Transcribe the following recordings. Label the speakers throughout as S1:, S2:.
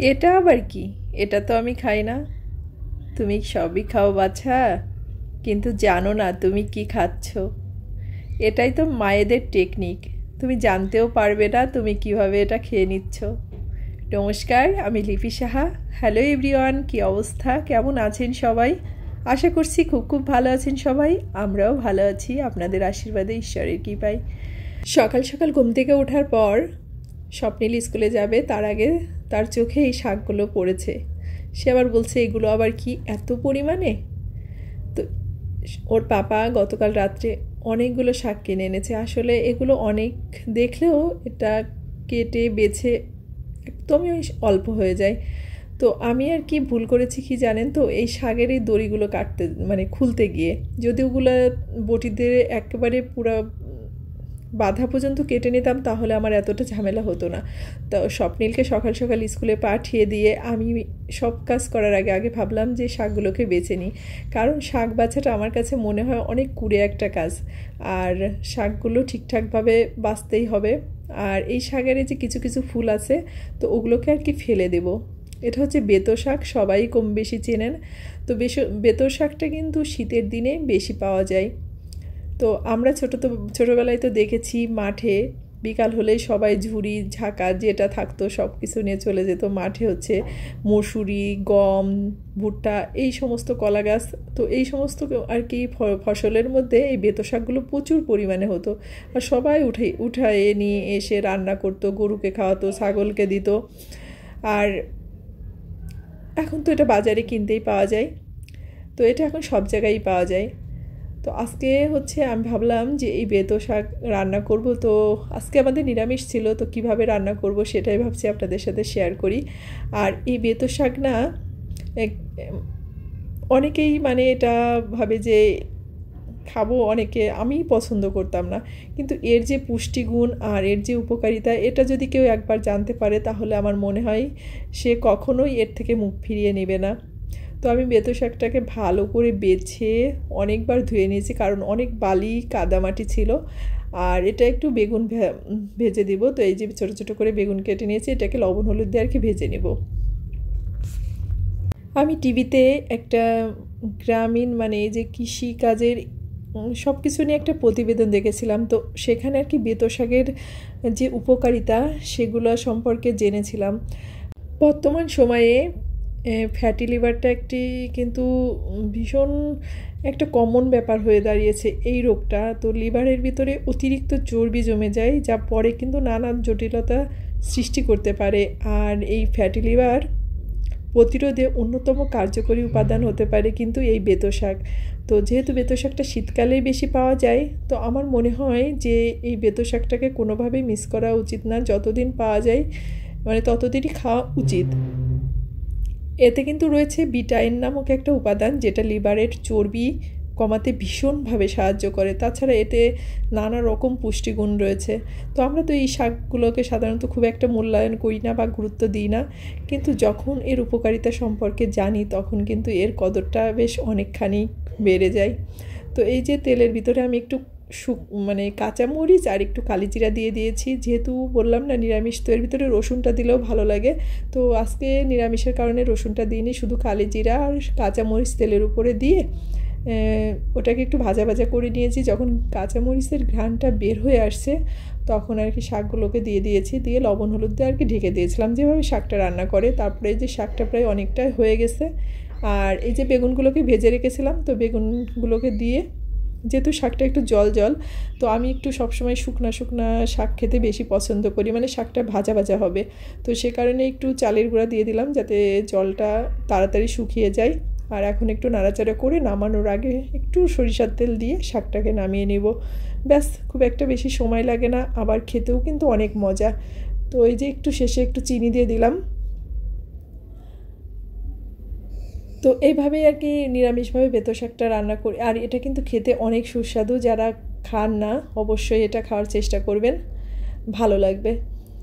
S1: এটা আবার কি? এটা তো আমি খাই না। তুমি সবই খাও বাছা, কিন্তু জানো না তুমি কি খাচ্ছ। এটাই তো মায়েদের টেকনিক। তুমি জানতেও পারবে না তুমি কিভাবে এটা খেয়ে নিচ্ছ। নমস্কার, আমি লিপি সাহা। হ্যালো এভরিওয়ান, কি অবস্থা, কেমন আছেন সবাই? আশা করছি খুব খুব ভালো আছেন সবাই। আমরাও ভালো আছি আপনাদের আশীর্বাদে, ঈশ্বরের কৃপায়। সকাল সকাল ঘুম থেকে ওঠার পর স্বপ্নিল স্কুলে যাবে, তার আগে তার চোখে এই শাকগুলো পড়েছে। সে আবার বলছে এগুলো আবার কি এত পরিমাণে। তো ওর পাপা গতকাল রাত্রে অনেকগুলো শাক কিনে এনেছে। আসলে এগুলো অনেক দেখলেও এটা কেটে বেছে একদমই অল্প হয়ে যায়। তো আমি আর কি ভুল করেছি কি জানেন তো, এই শাকের এই দড়িগুলো কাটতে মানে খুলতে গিয়ে যদি ওগুলো বটিতে একেবারে পুরা বাঁধা পর্যন্ত কেটে নিতাম তাহলে আমার এতটা ঝামেলা হতো না। তো স্বপ্নিলকে সকাল সকাল স্কুলে পাঠিয়ে দিয়ে আমি সব কাজ করার আগে আগে ভাবলাম যে শাকগুলোকে বেছে নিই, কারণ শাক বাছাটা আমার কাছে মনে হয় অনেক কুড়ে একটা কাজ। আর শাকগুলো ঠিকঠাকভাবে বাছতেই হবে। আর এই শাকের যে কিছু কিছু ফুল আছে, তো ওগুলোকে আর কি ফেলে দেব। এটা হচ্ছে বেতো শাক, সবাই কম বেশি চেনেন। তো বেতো শাকটা কিন্তু শীতের দিনে বেশি পাওয়া যায়। তো আমরা ছোটোবেলায় তো দেখেছি মাঠে বিকাল হলেই সবাই ঝুড়ি ঝাঁকা যেটা থাকতো সব কিছু নিয়ে চলে যেত মাঠে। হচ্ছে মসুরি, গম, ভুট্টা, এই সমস্ত কলা গাছ। তো এই সমস্ত আর কি ফসলের মধ্যে এই বেতো শাকগুলো প্রচুর পরিমাণে হতো। আর সবাই উঠায়ে নিয়ে এসে রান্না করতো, গরুকে খাওয়াতো, ছাগলকে দিত। আর এখন তো এটা বাজারে কিনতেই পাওয়া যায়। তো এটা এখন সব জায়গায়ই পাওয়া যায়। তো আজকে হচ্ছে আমি ভাবলাম যে এই বেতো শাক রান্না করব। তো আজকে আমাদের নিরামিষ ছিল, তো কিভাবে রান্না করব সেটাই ভাবছি আপনাদের সাথে শেয়ার করি। আর এই বেতো শাক না অনেকেই মানে এটা ভাবে যে খাবো, অনেকে, আমি পছন্দ করতাম না। কিন্তু এর যে পুষ্টিগুণ আর এর যে উপকারিতা, এটা যদি কেউ একবার জানতে পারে তাহলে আমার মনে হয় সে কখনোই এর থেকে মুখ ফিরিয়ে নেবে না। তো আমি বেতো শাকটাকে ভালো করে বেছে অনেকবার ধুয়ে নিয়েছি, কারণ অনেক বালি কাদামাটি ছিল। আর এটা একটু বেগুন ভেজে দিব। তো এই যে ছোটো ছোটো করে বেগুন কেটে নিয়েছি, এটাকে লবণ হলুদ দিয়ে আর কি ভেজে নেব। আমি টিভিতে একটা গ্রামীণ মানে এই যে কৃষিকাজের সব কিছু নিয়ে একটা প্রতিবেদন দেখেছিলাম। তো সেখানে আর কি বেতো শাকের যে উপকারিতা সেগুলো সম্পর্কে জেনেছিলাম। বর্তমান সময়ে ফ্যাটি লিভারটা একটি কিন্তু ভীষণ একটা কমন ব্যাপার হয়ে দাঁড়িয়েছে এই রোগটা। তো লিভারের ভিতরে অতিরিক্ত চর্বি জমে যায়, যা পরে কিন্তু নানান জটিলতা সৃষ্টি করতে পারে। আর এই ফ্যাটি লিভার প্রতিরোধে অন্যতম কার্যকরী উপাদান হতে পারে কিন্তু এই বেতো শাক। তো যেহেতু বেতো শাকটা শীতকালেই বেশি পাওয়া যায়, তো আমার মনে হয় যে এই বেতো শাকটাকে কোনোভাবেই মিস করা উচিত না। যতদিন পাওয়া যায় মানে ততদিনই খাওয়া উচিত। এতে কিন্তু রয়েছে বিটাইন নামক একটা উপাদান, যেটা লিভারের চর্বি কমাতে ভীষণভাবে সাহায্য করে। তাছাড়া এতে নানা রকম পুষ্টিগুণ রয়েছে। তো আমরা তো এই শাকগুলোকে সাধারণত খুব একটা মূল্যায়ন করি না বা গুরুত্ব দিই না, কিন্তু যখন এর উপকারিতা সম্পর্কে জানি তখন কিন্তু এর কদরটা বেশ অনেকখানি বেড়ে যায়। তো এই যে তেলের ভিতরে আমি একটু মানে কাঁচামরিচ আর একটু কালিজিরা দিয়ে দিয়েছি। যেহেতু বললাম না নিরামিষ, তো এর ভিতরে রসুনটা দিলেও ভালো লাগে। তো আজকে নিরামিষের কারণে রসুনটা দিইনি, শুধু কালিজিরা আর কাঁচামরিচ তেলের উপরে দিয়ে ওটাকে একটু ভাজা ভাজা করে নিয়েছি। যখন কাঁচামরিচের ঘ্রাণটা বের হয়ে আসছে তখন আর কি শাকগুলোকে দিয়ে দিয়েছি, দিয়ে লবণ হলুদ দিয়ে আর কি ঢেকে দিয়েছিলাম যেভাবে শাকটা রান্না করে। তারপরে এই যে শাকটা প্রায় অনেকটাই হয়ে গেছে। আর এই যে বেগুনগুলোকে ভেজে রেখেছিলাম, তো বেগুনগুলোকে দিয়ে, যেহেতু শাকটা একটু জল জল, তো আমি একটু সবসময় শুকনা শুকনা শাক খেতে বেশি পছন্দ করি, মানে শাকটা ভাজা ভাজা হবে। তো সে কারণে একটু চালের গুঁড়া দিয়ে দিলাম যাতে জলটা তাড়াতাড়ি শুকিয়ে যায়। আর এখন একটু নাড়াচাড়া করে নামানোর আগে একটু সরিষার তেল দিয়ে শাকটাকে নামিয়ে নেব। ব্যাস, খুব একটা বেশি সময় লাগে না, আবার খেতেও কিন্তু অনেক মজা। তো এই যে একটু শেষে একটু চিনি দিয়ে দিলাম। তো এইভাবেই আর কি নিরামিষভাবে বেতো শাকটা রান্না করি। আর এটা কিন্তু খেতে অনেক সুস্বাদু। যারা খান না অবশ্যই এটা খাওয়ার চেষ্টা করবেন, ভালো লাগবে।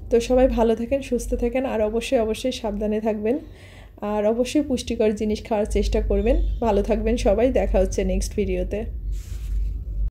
S1: তো সবাই ভালো থাকেন, সুস্থ থাকেন, আর অবশ্যই অবশ্যই সাবধানে থাকবেন। আর অবশ্যই পুষ্টিকর জিনিস খাওয়ার চেষ্টা করবেন। ভালো থাকবেন সবাই, দেখা হচ্ছে নেক্সট ভিডিওতে।